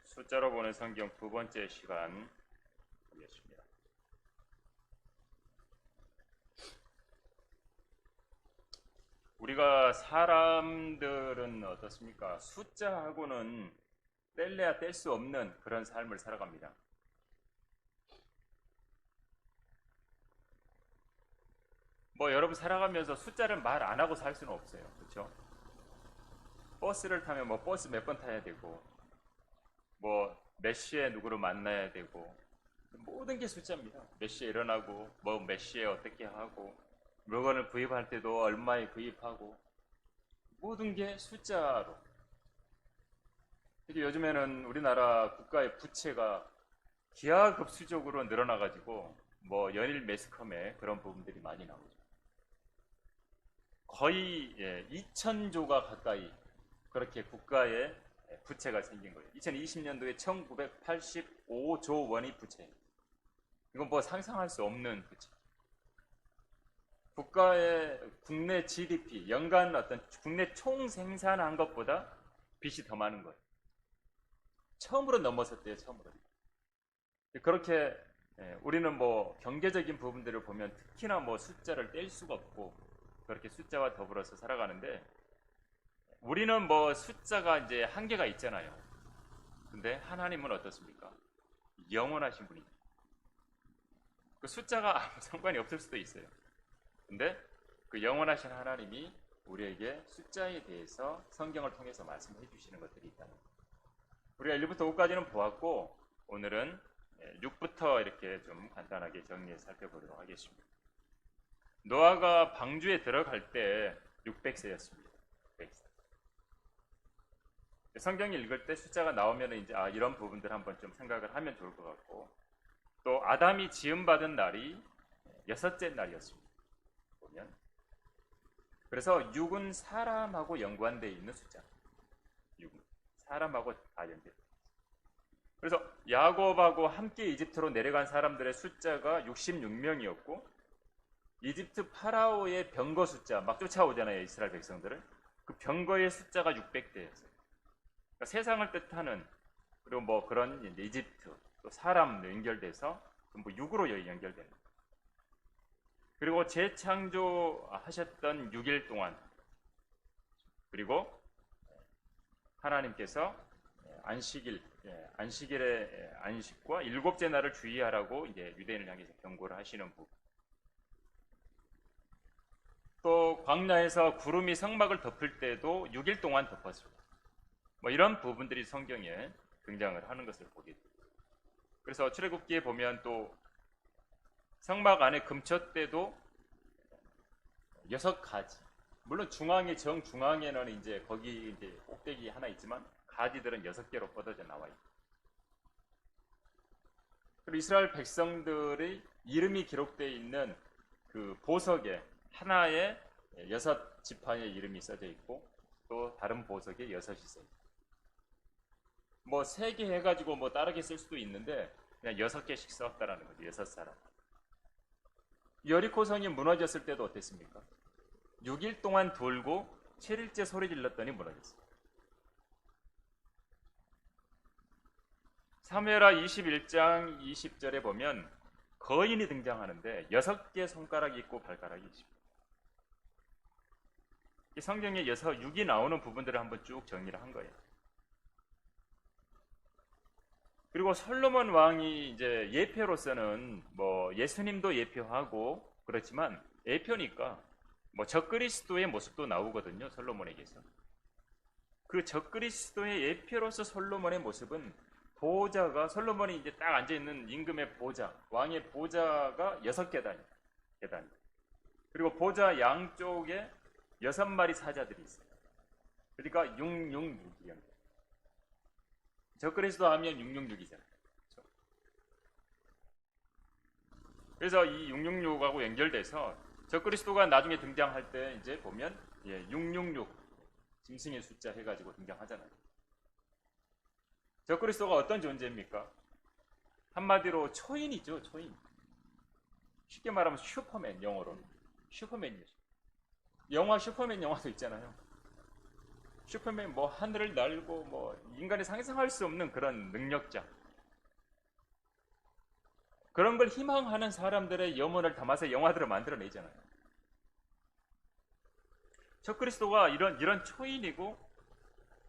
숫자로 보는 성경 두 번째 시간 하겠습니다. 우리가 사람들은 어떻습니까? 숫자하고는 뗄래야 뗄 수 없는 그런 삶을 살아갑니다. 뭐 여러분 살아가면서 숫자를 말 안 하고 살 수는 없어요. 그렇죠? 버스를 타면 뭐 버스 몇 번 타야 되고 뭐 몇 시에 누구를 만나야 되고 모든 게 숫자입니다. 몇 시에 일어나고 뭐 몇 시에 어떻게 하고 물건을 구입할 때도 얼마에 구입하고 모든 게 숫자로. 특히 요즘에는 우리나라 국가의 부채가 기하급수적으로 늘어나가지고 뭐 연일 매스컴에 그런 부분들이 많이 나오죠. 거의 2천조가 가까이 그렇게 국가의 부채가 생긴 거예요. 2020년도에 1985조 원이 부채입니다. 이건 뭐 상상할 수 없는 부채. 국가의 국내 GDP, 연간 어떤 국내 총 생산한 것보다 빚이 더 많은 거예요. 처음으로 넘어섰대요, 처음으로. 그렇게 우리는 뭐 경제적인 부분들을 보면 특히나 뭐 숫자를 뗄 수가 없고 그렇게 숫자와 더불어서 살아가는데 우리는 뭐 숫자가 이제 한계가 있잖아요. 근데 하나님은 어떻습니까? 영원하신 분이죠. 그 숫자가 아무 상관이 없을 수도 있어요. 근데 그 영원하신 하나님이 우리에게 숫자에 대해서 성경을 통해서 말씀해 주시는 것들이 있다는 거예요. 우리가 1부터 5까지는 보았고 오늘은 6부터 이렇게 좀 간단하게 정리해 살펴보도록 하겠습니다. 노아가 방주에 들어갈 때 600세였습니다. 600세. 성경 읽을 때 숫자가 나오면 이제 이런 부분들 한번 좀 생각을 하면 좋을 것 같고 또 아담이 지음받은 날이 여섯째 날이었습니다. 보면 그래서 6은 사람하고 연관되어 있는 숫자. 6은 사람하고 다 연결. 그래서 야곱하고 함께 이집트로 내려간 사람들의 숫자가 66명이었고 이집트 파라오의 병거 숫자 막 쫓아오잖아요. 이스라엘 백성들을. 그 병거의 숫자가 600대였어요. 그러니까 세상을 뜻하는 그리고 뭐 그런 이제 이집트 또 사람 연결돼서 전부 6으로 연결되는 거예요. 그리고 재창조하셨던 6일 동안 그리고 하나님께서 안식일의 안식과 일곱째 날을 주의하라고 이제 유대인을 향해서 경고를 하시는 부분. 또 광야에서 구름이 성막을 덮을 때도 6일 동안 덮었습니다. 뭐 이런 부분들이 성경에 등장을 하는 것을 보게 됩니다. 그래서 출애굽기에 보면 또 성막 안에 금초 때도 6가지. 물론 정중앙에는 이제 거기 이제 꼭대기 하나 있지만 가지들은 6개로 뻗어져 나와 있고. 그리고 이스라엘 백성들의 이름이 기록되어 있는 그 보석에 하나에 6지파의 이름이 써져 있고 또 다른 보석에 6이 써 있어요. 뭐 3개 해가지고 뭐 다르게 쓸 수도 있는데 그냥 6개씩 썼다라는 거죠. 6사람. 여리고성이 무너졌을 때도 어땠습니까? 6일 동안 돌고 7일째 소리 질렀더니 무너졌어요. 사무엘하 21장 20절에 보면 거인이 등장하는데 6개 손가락이 있고 발가락이 있습니다. 성경에 6이 나오는 부분들을 한번 쭉 정리를 한 거예요. 그리고 솔로몬 왕이 이제 예표로서는 뭐 예수님도 예표하고 그렇지만 예표니까 뭐 적그리스도의 모습도 나오거든요. 솔로몬에게서. 그 적그리스도의 예표로서 솔로몬의 모습은 보좌가 솔로몬이 이제 딱 앉아 있는 임금의 보좌, 왕의 보좌가 6계단. 그리고 보좌 양쪽에 6마리 사자들이 있어요. 그러니까 666이요. 적그리스도 하면 666이잖아요. 그렇죠? 그래서 이 666하고 연결돼서 적그리스도가 나중에 등장할 때 이제 보면 666 짐승의 숫자 해가지고 등장하잖아요. 적그리스도가 어떤 존재입니까? 한마디로 초인이죠. 초인. 쉽게 말하면 슈퍼맨, 영어로는 슈퍼맨이죠. 영화 슈퍼맨 영화도 있잖아요. 슈퍼맨 뭐 하늘을 날고 뭐 인간이 상상할 수 없는 그런 능력자. 그런 걸 희망하는 사람들의 염원을 담아서 영화들을 만들어내잖아요. 적그리스도가 이런 초인이고,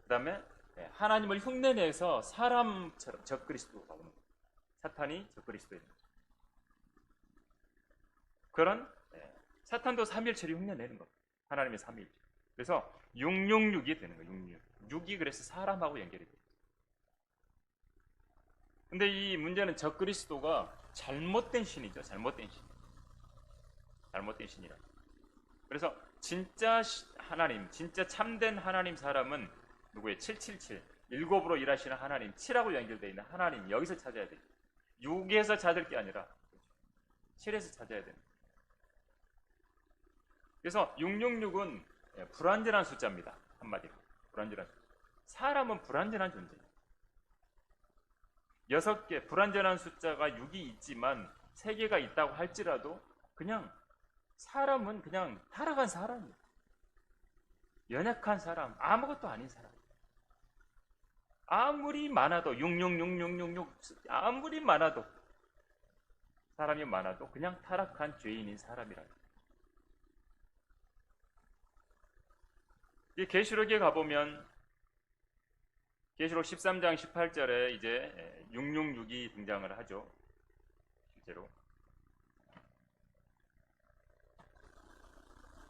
그 다음에 하나님을 흉내내서 사람처럼 적그리스도가 나오는 거예요. 사탄이 적그리스도예요. 그런 사탄도 삼일체를 흉내내는 겁니다. 하나님의 삼일체. 그래서 666이 되는 거예요. 666. 6이 그래서 사람하고 연결이 돼요. 근데 이 문제는 적그리스도가 잘못된 신이죠. 잘못된 신. 잘못된 신이라. 그래서 진짜 하나님, 진짜 참된 하나님 사람은 누구예요? 777. 일곱으로 일하시는 하나님, 7하고 연결되어 있는 하나님, 여기서 찾아야 돼요. 6에서 찾을 게 아니라 7에서 찾아야 돼요. 그래서 666은 불완전한 숫자입니다. 한마디로. 불완전한 숫자. 사람은 불완전한 존재예요. 6개 불완전한 숫자가 6이 있지만 3개가 있다고 할지라도 그냥 사람은 그냥 타락한 사람이에요. 연약한 사람, 아무것도 아닌 사람. 아무리 많아도 66666 아무리 많아도 사람이 많아도 그냥 타락한 죄인인 사람이라. 이 계시록에 가보면 계시록 13장 18절에 이제 666이 등장을 하죠. 실제로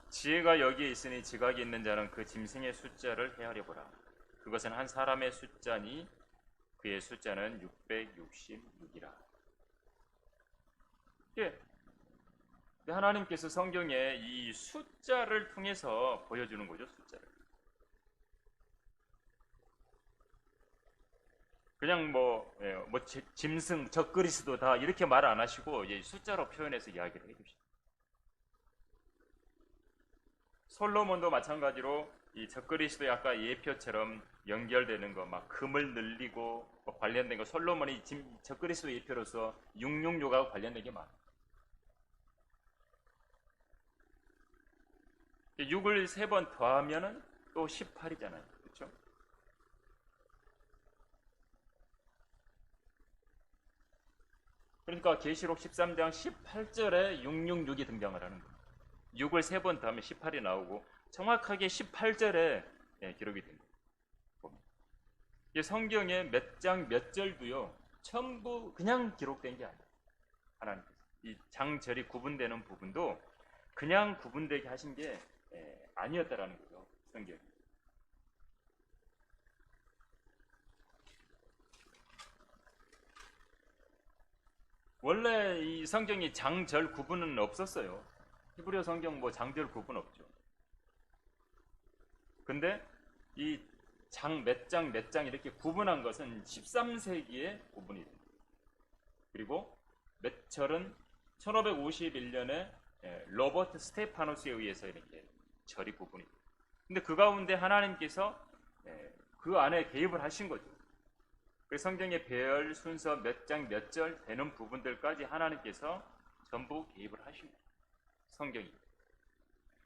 지혜가 여기에 있으니 지각이 있는 자는 그 짐승의 숫자를 헤아려 보라. 그것은 한 사람의 숫자니 그의 숫자는 666이라. 하나님께서 성경에 이 숫자를 통해서 보여주는 거죠. 숫자를. 그냥 짐승, 적그리스도 다 이렇게 말 안 하시고 숫자로 표현해서 이야기를 해주시죠. 솔로몬도 마찬가지로 이 적그리스도의 아까 예표처럼 연결되는 거, 막 금을 늘리고 관련된 거, 솔로몬이 적그리스도 예표로서 666하고 관련된 게 많아요. 6을 3번 더하면은 또 18이잖아요. 그렇죠? 그러니까 계시록 13장 18절에 666이 등장을 하는 거예요. 6을 3번 더하면 18이 나오고 정확하게 18절에 기록이 됩니다. 성경의 몇 장 몇 절도요 전부 그냥 기록된 게 아니에요. 하나님께서 이 장절이 구분되는 부분도 그냥 구분되게 하신 게 아니었다라는 거죠. 성경이. 원래 이 성경이 장절 구분은 없었어요. 히브리어 성경 장절 구분 없죠. 근데 이 장 몇 장 몇 장 이렇게 구분한 것은 13세기에 구분이 됩니다. 그리고 몇 절은 1551년에 로버트 스테파노스에 의해서 이렇게 절이 구분이 됩니다. 근데 그 가운데 하나님께서 그 안에 개입을 하신 거죠. 그 성경의 배열 순서 몇 장 몇 절 되는 부분들까지 하나님께서 전부 개입을 하신 거예요. 성경이.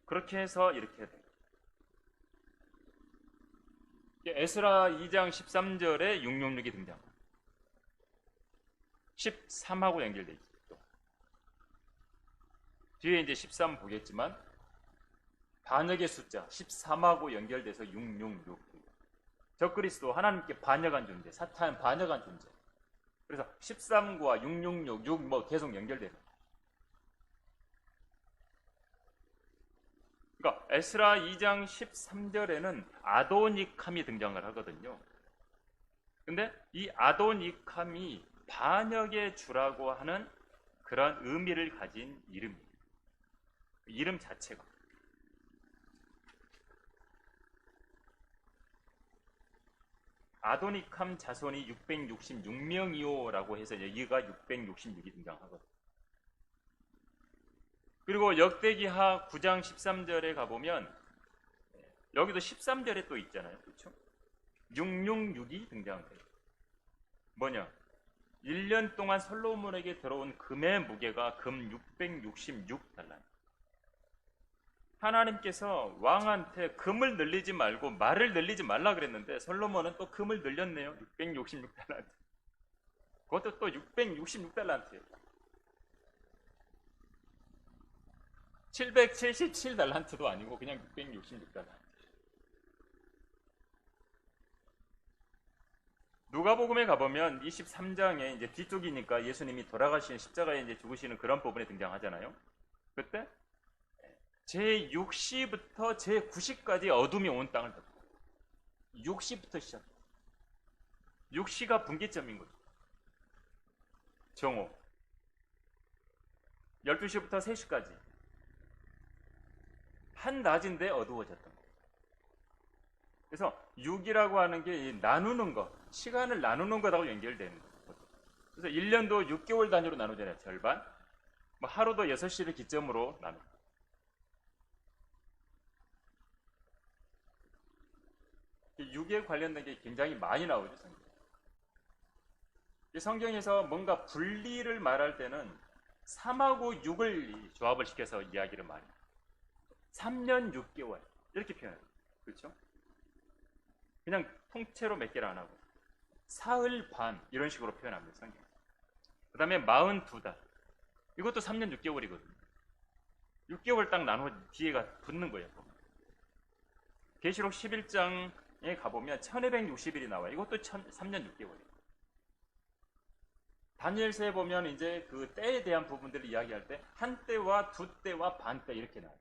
그렇게 해서 이렇게 해야 됩니다. 에스라 2장 13절에 666이 등장합니다. 13하고 연결되어 있죠. 뒤에 이제 13 보겠지만 반역의 숫자 13하고 연결돼서 666. 적그리스도 하나님께 반역한 존재, 사탄 반역한 존재. 그래서 13과 666, 6 계속 연결되는 거예요. 그러니까 에스라 2장 13절에는 아도니캄이 등장을 하거든요. 근데 이 아도니캄이 반역의 주라고 하는 그런 의미를 가진 이름이에요. 이름 자체가. 아도니캄 자손이 666명이요라고 해서 여기가 666이 등장하거든요. 그리고 역대기하 9장 13절에 가보면 여기도 13절에 또 있잖아요. 그렇죠? 666이 등장해요. 뭐냐? 1년 동안 솔로몬에게 들어온 금의 무게가 금 666달러. 하나님께서 왕한테 금을 늘리지 말고 말을 늘리지 말라 그랬는데 솔로몬은 또 금을 늘렸네요. 666달란트. 그것도 또 666달란트예요. 777달란트도 아니고 그냥 666달란트. 누가복음에 가보면 23장에 이제 뒤쪽이니까 예수님이 돌아가시는 십자가에 이제 죽으시는 그런 부분에 등장하잖아요. 그때 제6시부터 제9시까지 어둠이 온 땅을 덮고 6시부터 시작. 6시가 분기점인 거죠. 정오 12시부터 3시까지 한낮인데 어두워졌던 거예요. 그래서 6이라고 하는 게 나누는 것, 시간을 나누는 것하고 연결되는 거죠. 그래서 1년도 6개월 단위로 나누잖아요. 절반. 뭐 하루도 6시를 기점으로 나누고. 6에 관련된 게 굉장히 많이 나오죠, 성경. 성경에서 뭔가 분리를 말할 때는 3하고 6을 조합을 시켜서 이야기를 많이 해요. 3년 6개월 이렇게 표현해요. 그렇죠? 그냥 통째로 몇 개를 안 하고 사흘 반 이런 식으로 표현합니다. 성경. 그 다음에 42달 이것도 3년 6개월이거든요. 6개월 딱 나눠 뒤에가 붙는 거예요. 계시록 11장에 가보면 1260일이 나와요. 이것도 3년 6개월이에요. 다니엘서에 보면 이제 그 때에 대한 부분들을 이야기할 때 한 때와 두 때와 반 때 이렇게 나와요.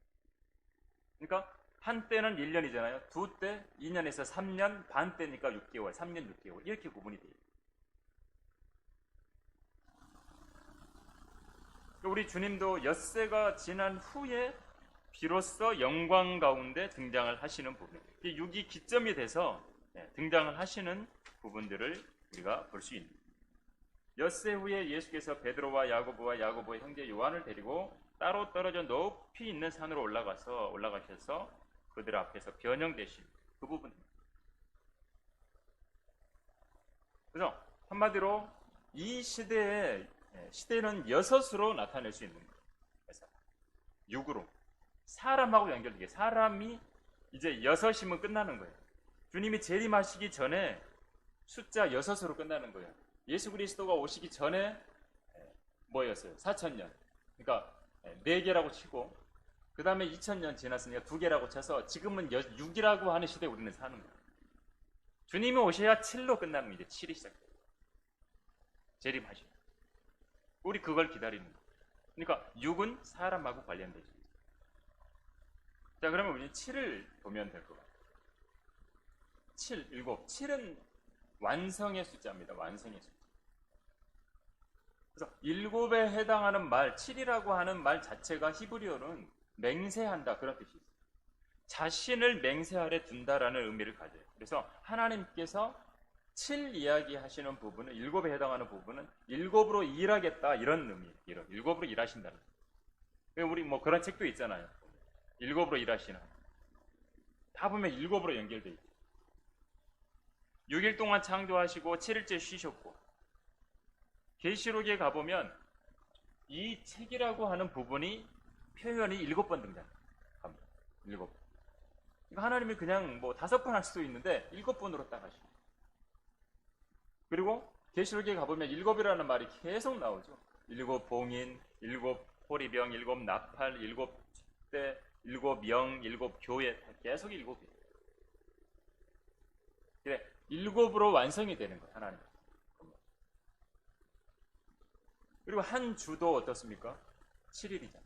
그러니까 한 때는 1년이잖아요. 두 때 2년에서 3년, 반 때니까 6개월, 3년 6개월 이렇게 구분이 돼요. 우리 주님도 엿새가 지난 후에 비로소 영광 가운데 등장을 하시는 부분, 6이 기점이 돼서 등장을 하시는 부분들을 우리가 볼 수 있는. 엿새 후에 예수께서 베드로와 야고보의 형제 요한을 데리고 따로 떨어져 높이 있는 산으로 올라가셔서 그들 앞에서 변형되신 그 부분입니다. 그래서 한마디로 이 시대는 6으로 나타낼 수 있는 거예요. 6으로 사람하고 연결되게, 사람이 이제 6이면 끝나는 거예요. 주님이 재림하시기 전에 숫자 6으로 끝나는 거예요. 예수 그리스도가 오시기 전에 뭐였어요? 4,000년. 그러니까 4개라고 치고 그 다음에 2,000년 지났으니까 2개라고 쳐서 지금은 6이라고 하는 시대에 우리는 사는 거예요. 주님이 오셔야 7로 끝나는 거예요. 이제 7이 시작돼요. 재림하시고 우리 그걸 기다리는 거예요. 그러니까 6은 사람하고 관련되어 있습니다. 자, 그러면 우리 7을 보면 될 것 같아요. 7, 7. 7은 완성의 숫자입니다. 완성의 숫자. 그래서 7에 해당하는 말, 7이라고 하는 말 자체가 히브리어는 맹세한다 그런 뜻이 있어요. 자신을 맹세 아래 둔다라는 의미를 가져요. 그래서 하나님께서 7 이야기하시는 부분은 7에 해당하는 부분은 7으로 일하겠다 이런 의미예요. 7으로 일하신다는 거예요. 우리 뭐 그런 책도 있잖아요. 7으로 일하시는. 다 보면 7으로 연결되어 있죠. 6일 동안 창조하시고 7일째 쉬셨고 계시록에 가보면 이 책이라고 하는 부분이 표현이 7번 등장합니다. 7번. 하나님이 그냥 뭐 5번 할 수도 있는데 7번으로 딱 하시고 그리고 계시록에 가보면 7이라는 말이 계속 나오죠. 7 봉인, 7 호리병, 7 나팔, 7 때, 7 명, 7 교회 계속 7이에요. 그래, 7으로 완성이 되는 거예요. 하나님. 그리고 한 주도 어떻습니까? 7일이잖아요.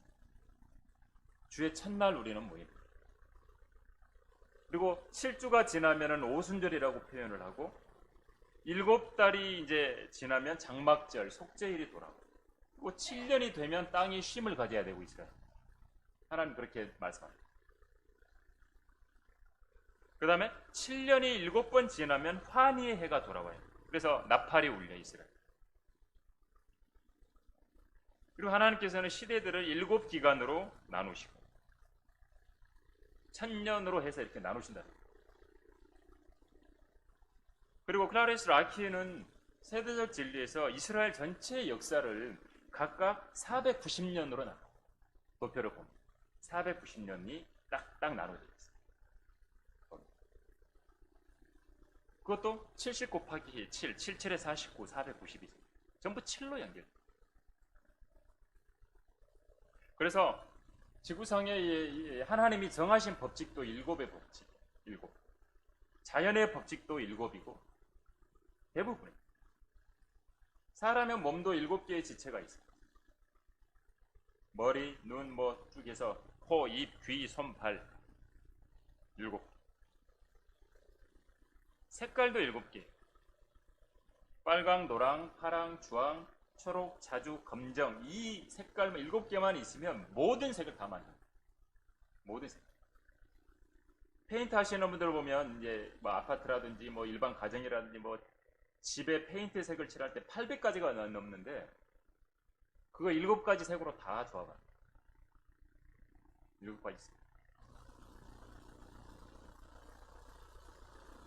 주의 첫날 우리는 모입니다. 그리고 7주가 지나면은 오순절이라고 표현을 하고 7달이 이제 지나면 장막절, 속죄일이 돌아오고 그리고 7년이 되면 땅이 쉼을 가져야 되고 있어요. 하나님 그렇게 말씀합니다. 그 다음에 7년이 7번 지나면 환희의 해가 돌아와요. 그래서 나팔이 울려 있어요. 그리고 하나님께서는 시대들을 7기간으로 나누시고 1000년으로 해서 이렇게 나누신다. 그리고 클라리스 라키는 세대적 진리에서 이스라엘 전체의 역사를 각각 490년으로 나눠 도표를 봅니다. 490년이 딱 나눠져 있어요. 그것도 70 곱하기 7, 77에 49, 492. 전부 7로 연결. 그래서 지구상에 하나님이 정하신 법칙도 7의 법칙, 7. 자연의 법칙도 7이고 대부분. 사람의 몸도 7개의 지체가 있어요. 머리, 눈, 쭉 해서 코, 입, 귀, 손, 발 7. 색깔도 7개. 빨강, 노랑, 파랑, 주황, 초록, 자주, 검정. 이 색깔만 7개만 있으면 모든 색을 다 만들어요. 모든 색. 페인트 하시는 분들 보면 이제 아파트라든지 일반 가정이라든지 집에 페인트 색을 칠할 때 800가지가 넘는데 그거 7가지 색으로 다 조합합니다. 7가지 색.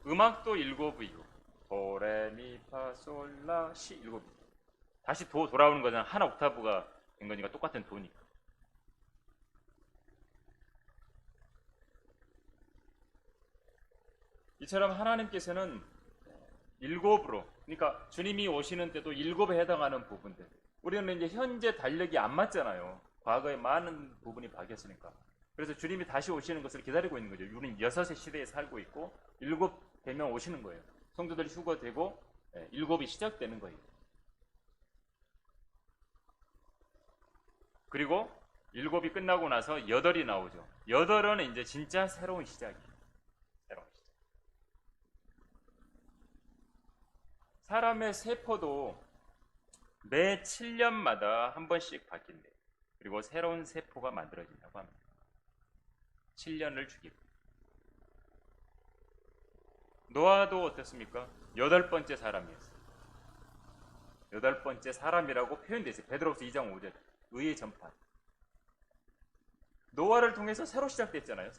음악도 7이고 도레미파솔라시 7. 다시 도 돌아오는 거잖아. 한 옥타브가 된 거니까 똑같은 도니까. 이처럼 하나님께서는 7으로, 그러니까 주님이 오시는 때도 7에 해당하는 부분들. 우리는 이제 현재 달력이 안 맞잖아요. 과거에 많은 부분이 바뀌었으니까. 그래서 주님이 다시 오시는 것을 기다리고 있는 거죠. 우리는 6의 시대에 살고 있고 7 되면 오시는 거예요. 성도들이 휴거되고 7이 시작되는 거예요. 그리고 7이 끝나고 나서 8이 나오죠. 8은 이제 진짜 새로운 시작이에요. 새로운 시작. 사람의 세포도 매 7년마다 한 번씩 바뀐대요. 그리고 새로운 세포가 만들어진다고 합니다. 7년을 주기로. 노아도 어떻습니까? 8번째 사람이었어요. 8번째 사람이라고 표현되어 있어요. 베드로후서 2장 5절. 의의 전파. 노아를 통해서 새로 시작됐잖아요.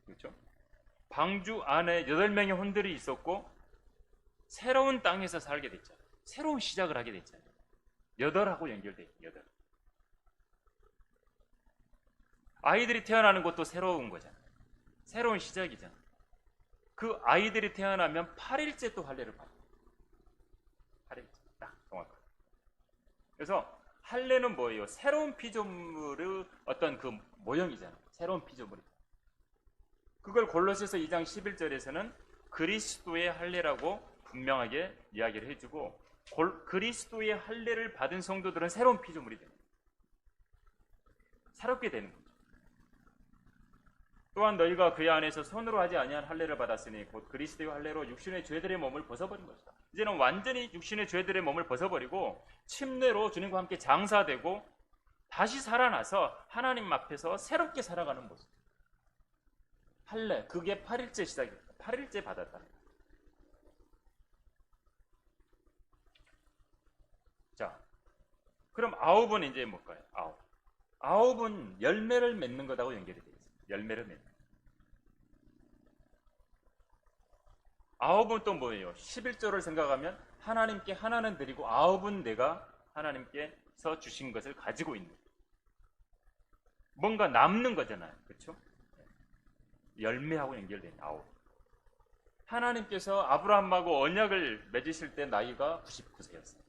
그렇죠? 방주 안에 8명의 혼들이 있었고 새로운 땅에서 살게 됐잖아요. 새로운 시작을 하게 됐잖아요. 8하고 연결돼 있어요. 8. 아이들이 태어나는 것도 새로운 거잖아요. 새로운 시작이잖아요. 그 아이들이 태어나면 8일째 또 할례를 받아요. 8일째. 딱 정확하게. 그래서 할례는 뭐예요? 새로운 피조물의 어떤 그 모형이잖아요. 새로운 피조물. 그걸 골로새서 2장 11절에서는 그리스도의 할례라고 분명하게 이야기를 해주고 그리스도의 할례를 받은 성도들은 새로운 피조물이 됩니다. 새롭게 되는 거죠. 또한 너희가 그의 안에서 손으로 하지 아니한 할례를 받았으니 곧 그리스도의 할례로 육신의 죄들의 몸을 벗어버린 것이다. 이제는 완전히 육신의 죄들의 몸을 벗어버리고 침례로 주님과 함께 장사되고 다시 살아나서 하나님 앞에서 새롭게 살아가는 모습. 할례, 그게 8일째 시작입니다. 8일째 받았다. 자, 그럼 9은 이제 뭘까요? 9은 열매를 맺는 것하고 연결이 되어 있습니다. 열매를 맺는. 9은 또 뭐예요? 11조를 생각하면 하나님께 하나는 드리고 9은 내가 하나님께서 주신 것을 가지고 있는. 뭔가 남는 거잖아요. 그렇죠? 열매하고 연결된 9. 하나님께서 아브라함하고 언약을 맺으실 때 나이가 99세였어요.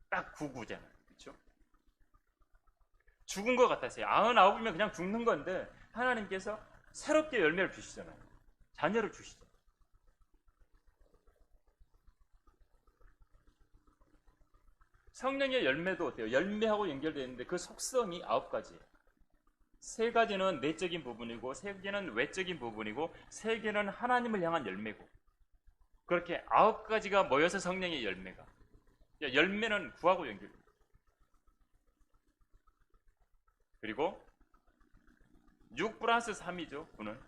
딱 99잖아요. 그렇죠? 죽은 것 같았어요. 99이면 그냥 죽는 건데 하나님께서 새롭게 열매를 주시잖아요. 자녀를 주시죠. 성령의 열매도 어때요? 열매하고 연결되어 있는데 그 속성이 9가지예요. 3가지는 내적인 부분이고 3개는 외적인 부분이고 3개는 하나님을 향한 열매고 그렇게 9가지가 모여서 성령의 열매가 열매는 구하고 연결됩니다. 그리고 6 플러스 3이죠. 9는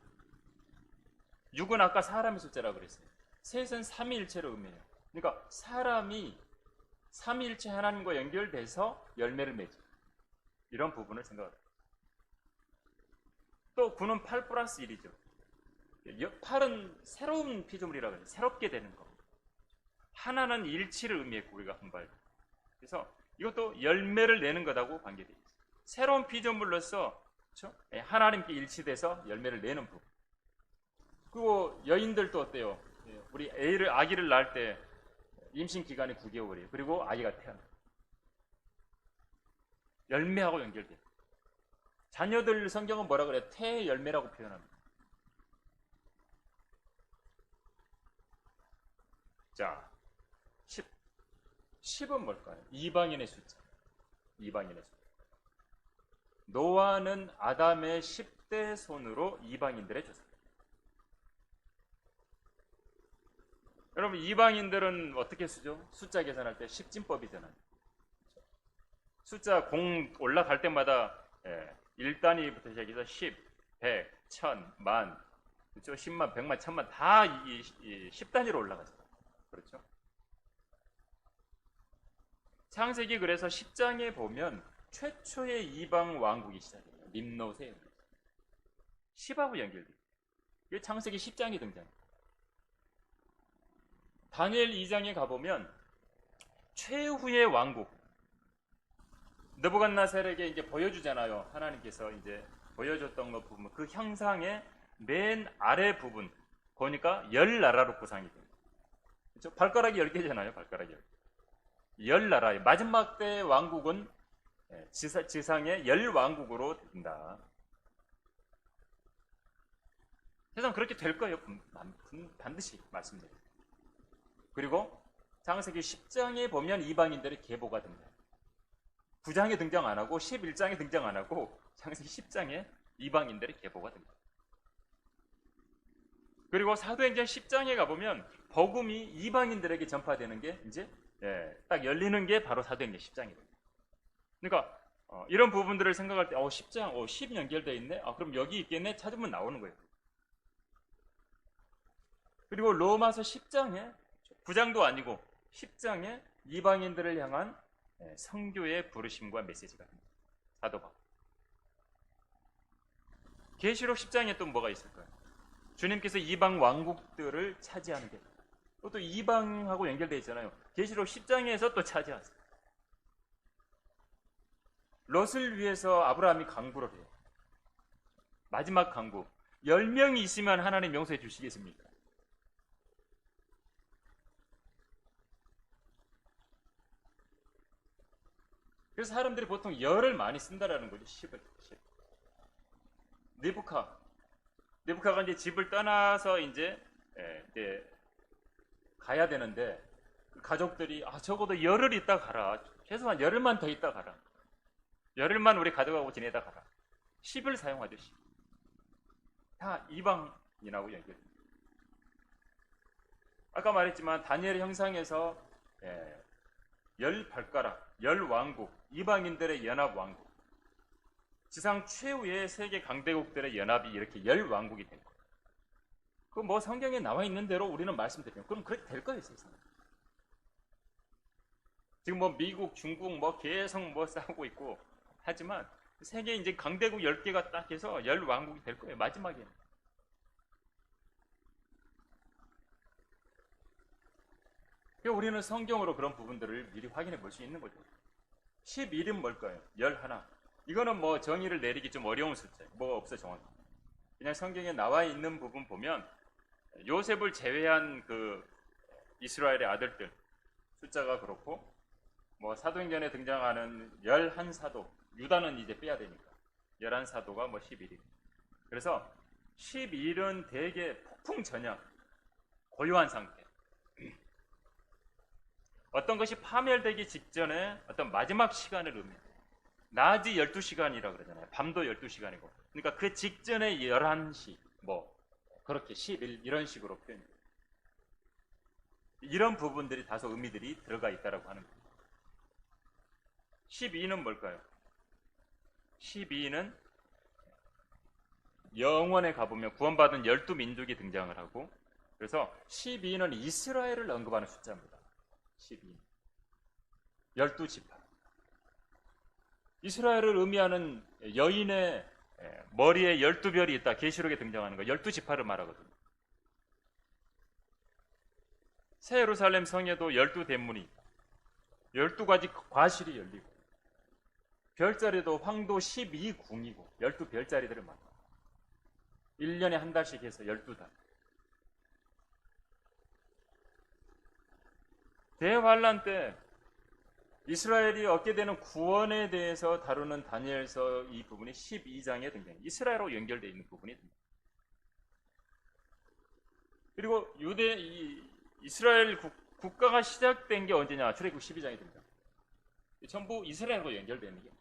6은 아까 사람의 숫자라고 그랬어요. 셋은 삼위일체로 의미해요. 그러니까 사람이 삼위일체 하나님과 연결돼서 열매를 맺죠. 이런 부분을 생각합니다. 또 9는 8 플러스 1이죠. 8은 새로운 피조물이라고 해요. 새롭게 되는 거. 하나는 일치를 의미했고 우리가 한발. 그래서 이것도 열매를 내는 것하고 관계되어 있어요. 새로운 피조물로서 그렇죠? 하나님께 일치돼서 열매를 내는 부분. 그리고 여인들도 어때요? 우리 아기를 낳을 때 임신 기간이 9개월이에요. 그리고 아기가 태어나. 열매하고 연결돼요. 자녀들 성경은 뭐라 그래요? 태의 열매라고 표현합니다. 자, 10은 뭘까요? 이방인의 숫자. 이방인의 숫자. 노아는 아담의 10대 손으로 이방인들의 줬습니다. 여러분, 이방인들은 어떻게 쓰죠? 숫자 계산할 때 십진법이잖아요. 숫자 공 올라갈 때마다 1단위부터 시작해서 10, 100, 1000, 만, 그렇죠? 10만, 100만, 1000만 다 10단위로 올라가죠. 그렇죠? 창세기 그래서 10장에 보면 최초의 이방 왕국이 시작해요. nim노세 10하고 연결돼요. 이게 창세기 10장이 등장해요. 다니엘 2장에 가보면 최후의 왕국 느부갓네살에게 이제 보여주잖아요. 하나님께서 이제 보여줬던 것 부분, 그 형상의 맨 아래 부분 보니까 10나라로 구성이 돼요. 그렇죠? 발가락이 10개잖아요. 발가락이 10개. 10나라의 마지막 때의 왕국은 지상의 10왕국으로 된다. 세상 그렇게 될 거예요. 반드시 말씀드려요. 그리고 창세기 10장에 보면 이방인들의 계보가 등장해요. 9장에 등장 안 하고 11장에 등장 안 하고 창세기 10장에 이방인들의 계보가 등장해요. 그리고 사도행전 10장에 가보면 복음이 이방인들에게 전파되는 게 이제 딱 열리는 게 바로 사도행전 10장이거든요. 그러니까 이런 부분들을 생각할 때 10장, 10 연결되어 있네? 그럼 여기 있겠네? 찾으면 나오는 거예요. 그리고 로마서 10장에 9장도 아니고 10장에 이방인들을 향한 선교의 부르심과 메시지가 됩니다. 사도 바울. 계시록 10장에 또 뭐가 있을까요? 주님께서 이방 왕국들을 차지하는 게 또 이방하고 연결되어 있잖아요. 계시록 10장에서 또 차지하세요. 롯을 위해서 아브라함이 강구를 해요. 마지막 강구. 10명이 있으면 하나님 용서해 주시겠습니까? 그래서 사람들이 보통 열을 많이 쓴다라는 거죠. 10을. 네부카가 이제 집을 떠나서 이제 가야 되는데 가족들이 적어도 열흘 있다 가라. 최소한 열흘만 더 있다 가라. 열흘만 우리 가져가고 지내다 가라. 10을 사용하죠. 10. 다 이방인하고 연결됩니다. 아까 말했지만 다니엘 형상에서 10발가락, 10왕국, 이방인들의 연합왕국, 지상 최후의 세계 강대국들의 연합이 이렇게 10왕국이 된 거예요. 그 뭐 성경에 나와 있는 대로 우리는 말씀드리면 그럼 그렇게 될 거예요, 세상에. 지금 뭐 미국, 중국 뭐 계속 뭐 싸우고 있고 하지만 세계 이제 강대국 10개가 딱 해서 10왕국이 될 거예요, 마지막에는. 그러니까 우리는 성경으로 그런 부분들을 미리 확인해 볼 수 있는 거죠. 11은 뭘까요? 11. 이거는 뭐 정의를 내리기 좀 어려운 숫자예요. 뭐가 없어 정확히. 그냥 성경에 나와 있는 부분 보면 요셉을 제외한 그 이스라엘의 아들들 숫자가 그렇고 뭐 사도행전에 등장하는 11사도, 유다는 이제 빼야 되니까 11사도가 뭐 11일. 그래서 11은 대개 폭풍 전야, 고요한 상태. 어떤 것이 파멸되기 직전에 어떤 마지막 시간을 의미해요. 낮이 12시간이라고 그러잖아요. 밤도 12시간이고. 그러니까 그 직전에 11시, 뭐 그렇게 11 이런 식으로 표현해요. 이런 부분들이 다소 의미들이 들어가 있다고 하는 거예요. 12는 뭘까요? 12는 영원에 가보면 구원받은 12민족이 등장을 하고, 그래서 12는 이스라엘을 언급하는 숫자입니다. 12. 12지파. 이스라엘을 의미하는 여인의 머리에 12별이 있다. 계시록에 등장하는 거 12지파를 말하거든요. 새 예루살렘 성에도 12대문이 있다. 12가지 과실이 열리고 별자리도 황도 12궁이고 12별자리들을 만나. 1년에 한 달씩 해서 12달. 대환란 때 이스라엘이 얻게 되는 구원에 대해서 다루는 다니엘서 이 부분이 12장에 등장해요. 이스라엘로 연결되어 있는 부분이 등장해요. 그리고 이스라엘 국가가 시작된 게 언제냐? 출애굽 12장에 등장해요. 전부 이스라엘로 연결되는 게.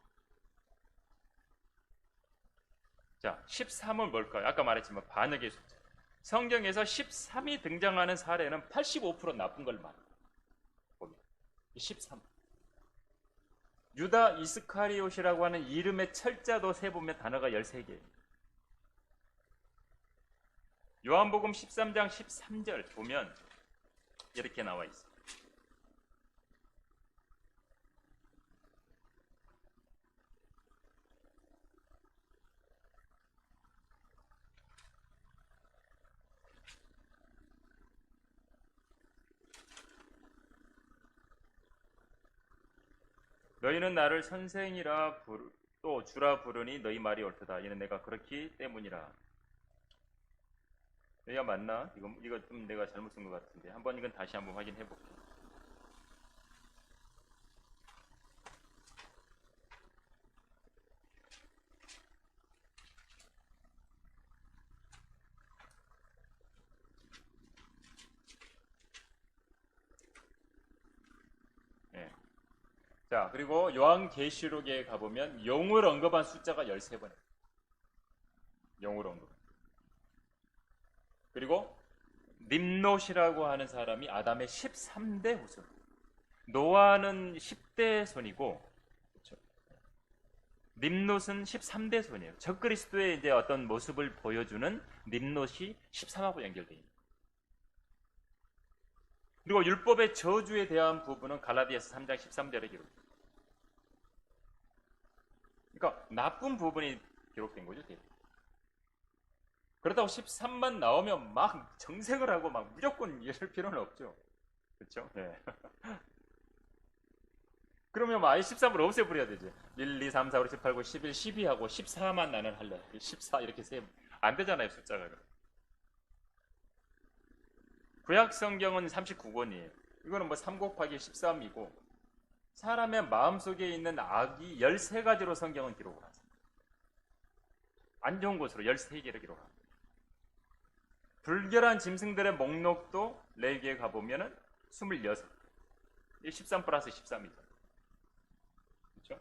자, 13은 뭘까요? 아까 말했지만 반역의 숫자. 성경에서 13이 등장하는 사례는 85% 나쁜 걸 말해요. 13. 유다 이스카리옷이라고 하는 이름의 철자도 세보면 단어가 13개예요. 요한복음 13장 13절 보면 이렇게 나와 있어요. 너희는 나를 선생이라 또 주라 부르니 너희 말이 옳도다. 이는 내가 그렇기 때문이라. 여기가 맞나? 이거 좀 내가 잘못 쓴 것 같은데 한번 이건 다시 한번 확인해 볼게요. 네. 자, 그리고 요한계시록에 가보면 용을 언급한 숫자가 13번. 용을 언급. 그리고 림롯이라고 하는 사람이 아담의 13대 후손. 노아는 10대 손이고, 그렇죠? 림롯은 13대 손이에요. 적그리스도의 이제 어떤 모습을 보여주는 림롯이 13하고 연결되어 있습니다. 그리고 율법의 저주에 대한 부분은 갈라디아서 3장 13절에 기록됩니다. 그러니까 나쁜 부분이 기록된 거죠. 그렇다고 13만 나오면 막 정색을 하고 막 무조건 이럴 필요는 없죠. 그렇죠? 네. 그러면 아예 13을 없애버려야 되지. 1, 2, 3, 4, 5, 6, 7, 8, 9, 11, 12하고 14만 나는 할래. 14 이렇게 세면 안 되잖아요, 숫자가. 구약 성경은 39권이에요. 이거는 뭐 3 곱하기 13이고 사람의 마음속에 있는 악이 13가지로 성경은 기록을 하죠. 안 좋은 것으로 13개를 기록합니다. 불결한 짐승들의 목록도 레위기에 가보면은 26. 13 플러스 13이죠. 그렇죠?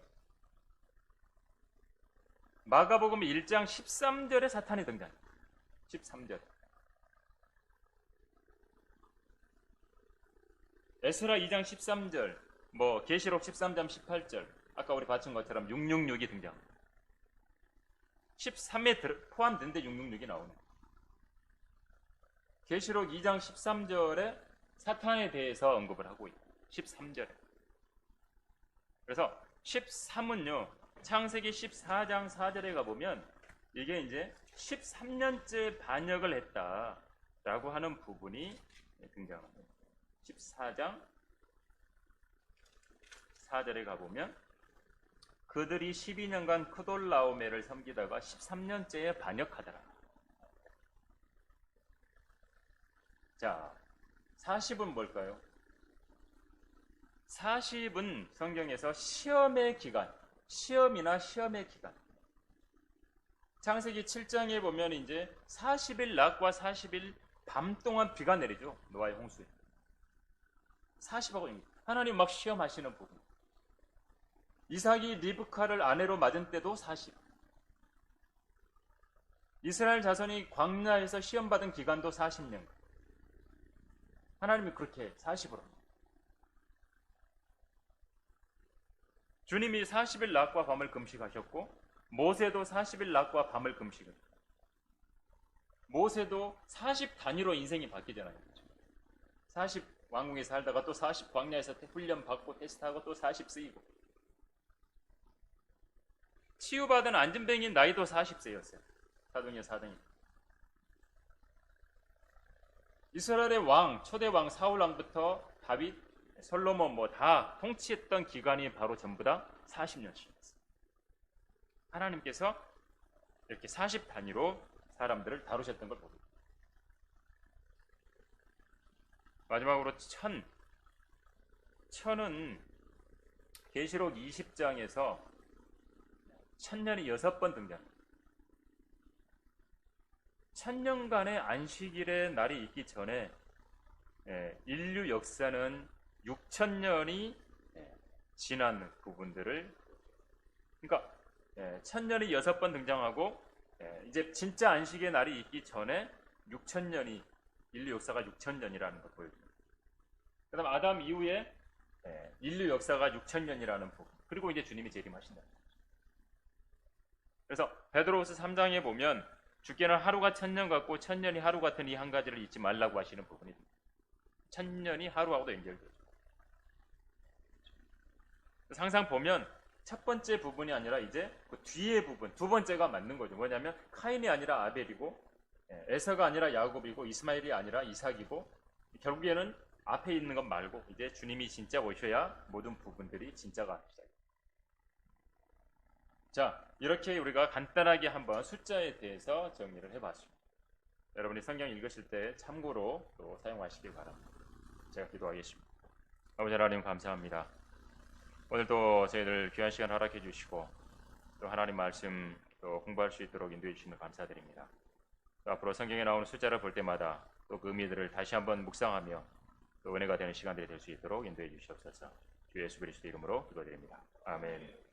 마가복음 1장 13절에 사탄이 등장해요. 13절. 에스라 2장 13절, 뭐 계시록 13장 18절, 아까 우리 봤던 것처럼 666이 등장합니다. 13에 포함된데 666이 나오네. 계시록 2장 13절에 사탄에 대해서 언급을 하고 있고 13절에. 그래서 13은요. 창세기 14장 4절에 가보면 이게 이제 13년째 반역을 했다라고 하는 부분이 등장합니다. 14장 4절에 가보면 그들이 12년간 크돌라오메를 섬기다가 13년째에 반역하더라. 자, 40은 뭘까요? 40은 성경에서 시험의 기간, 시험이나 시험의 기간. 창세기 7장에 보면 이제 40일 낮과 40일 밤 동안 비가 내리죠. 노아의 홍수에. 40하고 하나님 막 시험하시는 부분. 이삭이 리브카를 아내로 맞은 때도 40. 이스라엘 자손이 광야에서 시험받은 기간도 40년. 하나님이 그렇게 40으로. 주님이 40일 낮과 밤을 금식하셨고 모세도 40일 낮과 밤을 금식했어요. 모세도 40 단위로 인생이 바뀌잖아요. 40 왕궁에 살다가 또 40 광야에서 훈련 받고 테스트하고 또 40 쓰이고. 치유받은 안진뱅이 나이도 40세였어요. 사도행전 4장에. 이스라엘의 왕, 초대 왕 사울 왕부터 다윗, 솔로몬 뭐 다 통치했던 기간이 바로 전부 다 40년씩이었어요. 하나님께서 이렇게 40 단위로 사람들을 다루셨던 걸 봅니다. 마지막으로 천은 계시록 20장에서 천년이 6번 등장합니다. 천년간의 안식일의 날이 있기 전에 인류 역사는 6천년이 지난 부분들을, 그러니까 천년이 6번 등장하고 이제 진짜 안식의 날이 있기 전에 6천년이, 인류 역사가 6천년이라는 걸 보여줍니다. 그 다음 아담 이후에 인류 역사가 6천년이라는 부분, 그리고 이제 주님이 재림하신다. 그래서 베드로후서 3장에 보면 주께는 하루가 천년 같고 천년이 하루 같은 이 한 가지를 잊지 말라고 하시는 부분이 있습니다. 천년이 하루하고도 연결되죠. 항상 보면 첫 번째 부분이 아니라 이제 그 뒤에 부분, 두 번째가 맞는 거죠. 뭐냐면 카인이 아니라 아벨이고, 에서가 아니라 야곱이고, 이스마엘이 아니라 이삭이고, 결국에는 앞에 있는 것 말고 이제 주님이 진짜 오셔야 모든 부분들이 진짜가 시작합니다. 자, 이렇게 우리가 간단하게 한번 숫자에 대해서 정리를 해봤습니다. 여러분이 성경 읽으실 때 참고로 또 사용하시길 바랍니다. 제가 기도하겠습니다. 아버지 하나님 감사합니다. 오늘도 저희들 귀한 시간 허락해 주시고 또 하나님 말씀 또 공부할 수 있도록 인도해 주시는 감사드립니다. 또 앞으로 성경에 나오는 숫자를 볼 때마다 또 그 의미들을 다시 한번 묵상하며 또 은혜가 되는 시간들이 될 수 있도록 인도해 주시옵소서. 주 예수 그리스도 이름으로 기도드립니다. 아멘.